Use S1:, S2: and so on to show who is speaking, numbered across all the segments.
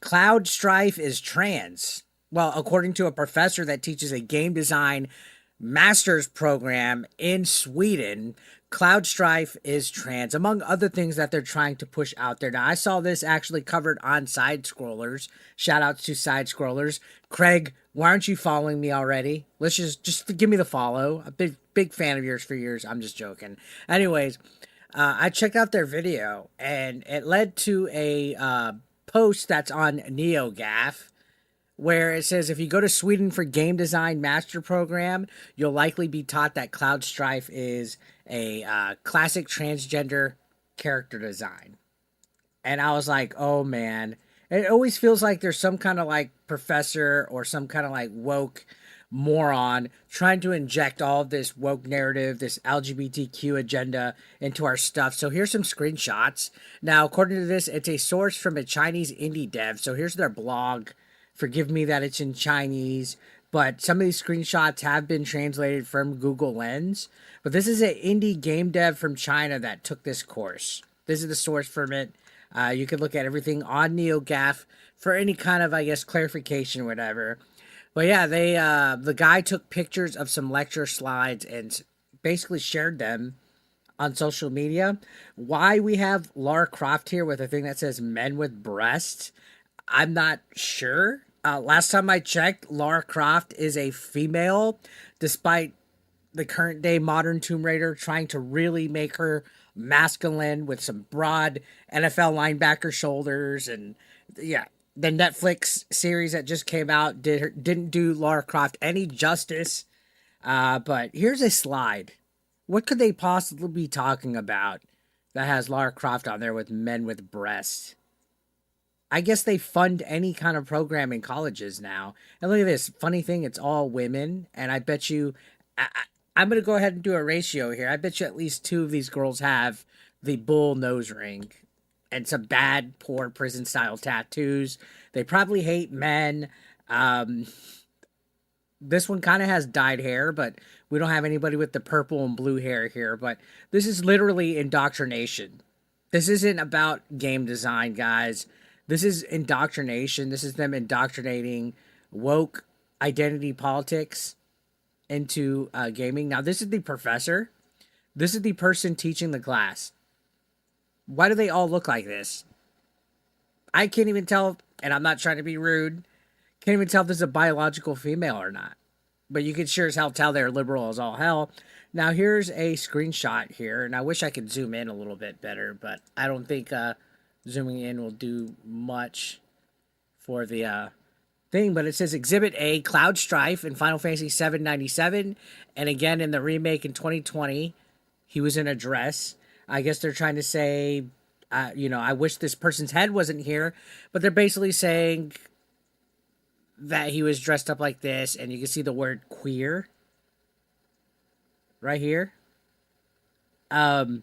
S1: Cloud Strife is trans. Well, according to a professor that teaches a game design master's program in Sweden, Cloud Strife is trans, among other things that they're trying to push out there. Now, I saw this actually covered on Side Scrollers. Shout outs to Side Scrollers. Craig, why aren't you following me already? Let's just give me the follow. A big fan of yours for years. I'm just joking. Anyways, I checked out their video and it led to a post that's on NeoGAF where it says if you go to Sweden for game design master program, you'll likely be taught that Cloud Strife is a classic transgender character design. And I was like, oh man, it always feels like there's some kind of like professor or some kind of like woke moron trying to inject all of this woke narrative, this LGBTQ agenda into our stuff. So here's some screenshots. Now, according to this, it's a source from a Chinese indie dev. So here's their blog. Forgive me that it's in Chinese, but some of these screenshots have been translated from Google Lens. But this is an indie game dev from China that took this course. This is the source from it. You can look at everything on NeoGAF for any kind of, I guess, clarification or whatever. But yeah, the guy took pictures of some lecture slides and basically shared them on social media. Why we have Lara Croft here with a thing that says "men with breasts," I'm not sure. Last time I checked, Lara Croft is a female, despite the current day modern Tomb Raider trying to really make her masculine with some broad NFL linebacker shoulders. And yeah, the Netflix series that just came out didn't do Lara Croft any justice. But here's a slide. What could they possibly be talking about that has Lara Croft on there with men with breasts? I guess they fund any kind of program in colleges now. And look at this funny thing, it's all women. And I bet you, I'm going to go ahead and do a ratio here. I bet you at least two of these girls have the bull nose ring and some bad, poor prison style tattoos. They probably hate men. Um, this one kind of has dyed hair, but we don't have anybody with the purple and blue hair here. But this is literally indoctrination. This isn't about game design, guys. This is indoctrination. This is them indoctrinating woke identity politics into gaming. Now, this is the professor. This is the person teaching the class. Why do they all look like this? I can't even tell, and I'm not trying to be rude, can't even tell if this is a biological female or not. But you can sure as hell tell they're liberal as all hell. Now, here's a screenshot here, and I wish I could zoom in a little bit better, but I don't think zooming in will do much for the thing. But it says Exhibit A, Cloud Strife in Final Fantasy 797, and again in the remake in 2020, he was in a dress. I guess they're trying to say, I wish this person's head wasn't here, but they're basically saying that he was dressed up like this, and you can see the word queer right here. Um,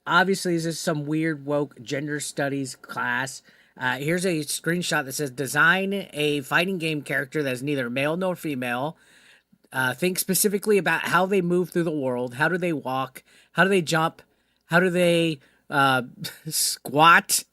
S1: Obviously, this is some weird woke gender studies class. Here's a screenshot that says design a fighting game character that is neither male nor female. Think specifically about how they move through the world. How do they walk? How do they jump? How do they squat?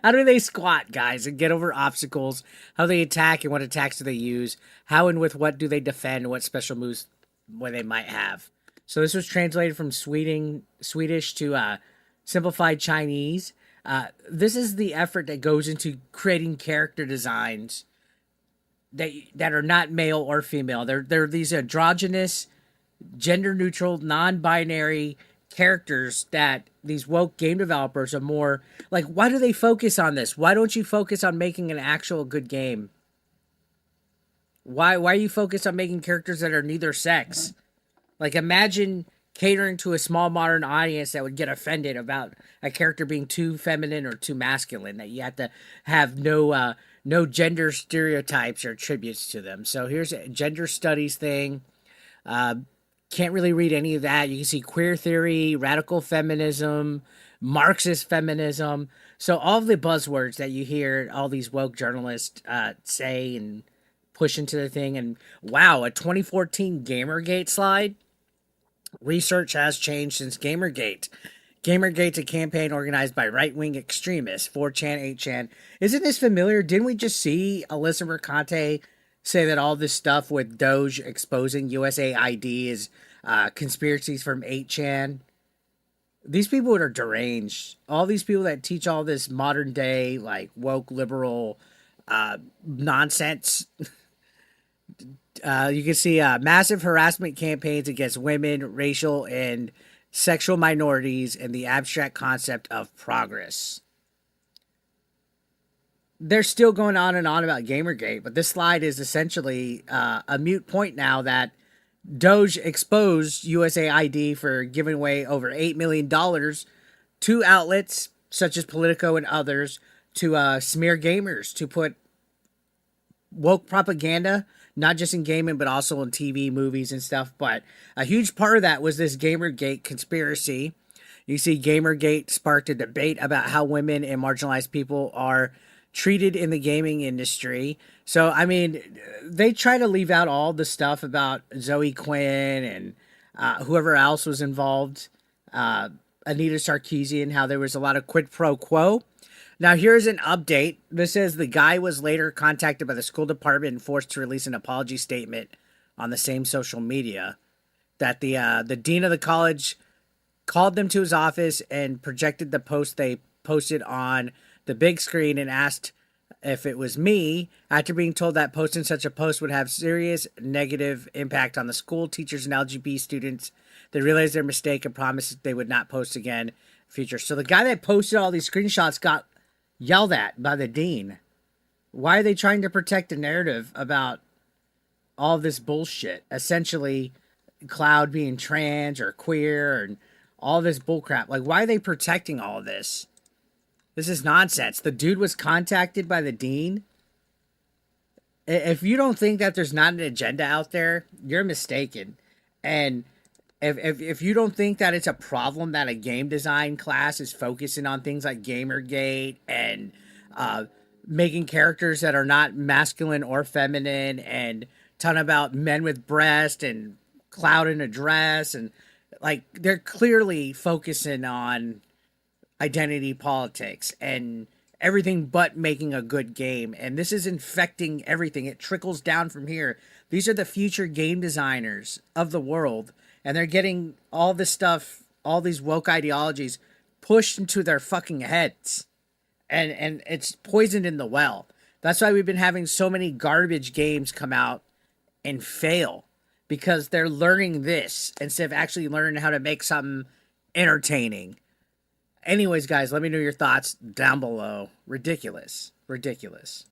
S1: How do they squat, guys, and get over obstacles? How do they attack and what attacks do they use? How and with what do they defend? What special moves what they might have? So this was translated from Swedish to simplified Chinese. This is the effort that goes into creating character designs that are not male or female. They're these androgynous, gender neutral, non-binary characters that these woke game developers are more like. Why do they focus on this? Why don't you focus on making an actual good game? Why are you focused on making characters that are neither sex? Like, imagine catering to a small modern audience that would get offended about a character being too feminine or too masculine, that you have to have no gender stereotypes or attributes to them. So here's a gender studies thing. Uh, can't really read any of that. You can see queer theory, radical feminism, Marxist feminism. So all of the buzzwords that you hear all these woke journalists say and push into the thing. And wow, a 2014 Gamergate slide. Research has changed since Gamergate. Gamergate's a campaign organized by right-wing extremists, 4chan, 8chan. Isn't this familiar? Didn't we just see Alyssa Mercante say that all this stuff with Doge exposing USAID is conspiracies from 8chan? These people are deranged. All these people that teach all this modern day, like, woke liberal nonsense. You can see massive harassment campaigns against women, racial, and sexual minorities, and the abstract concept of progress. They're still going on and on about Gamergate, but this slide is essentially a mute point now that Doge exposed USAID for giving away over $8 million to outlets such as Politico and others to smear gamers, to put woke propaganda, not just in gaming, but also in TV, movies, and stuff. But a huge part of that was this Gamergate conspiracy. You see, Gamergate sparked a debate about how women and marginalized people are treated in the gaming industry. So, I mean, they try to leave out all the stuff about Zoe Quinn and whoever else was involved, Anita Sarkeesian, how there was a lot of quid pro quo. Now, here's an update. This says the guy was later contacted by the school department and forced to release an apology statement on the same social media. That the dean of the college called them to his office and projected the post they posted on the big screen and asked if it was me, after being told that posting such a post would have serious negative impact on the school, teachers, and LGBT students. They realized their mistake and promised they would not post again in the future. So the guy that posted all these screenshots got yelled at by the dean. Why are they trying to protect a narrative about all this bullshit? Essentially, Cloud being trans or queer and all this bullcrap. Like, why are they protecting all of this? This is nonsense. The dude was contacted by the dean. If you don't think that there's not an agenda out there, you're mistaken. And if you don't think that it's a problem that a game design class is focusing on things like Gamergate and making characters that are not masculine or feminine and talking about men with breast and Cloud in a dress, and like they're clearly focusing on identity politics and everything but making a good game. And this is infecting everything. It trickles down from here. These are the future game designers of the world, and they're getting all this stuff, all these woke ideologies pushed into their fucking heads, and it's poisoned in the well. That's why we've been having so many garbage games come out and fail, because they're learning this instead of actually learning how to make something entertaining. Anyways, guys, let me know your thoughts down below. Ridiculous. Ridiculous.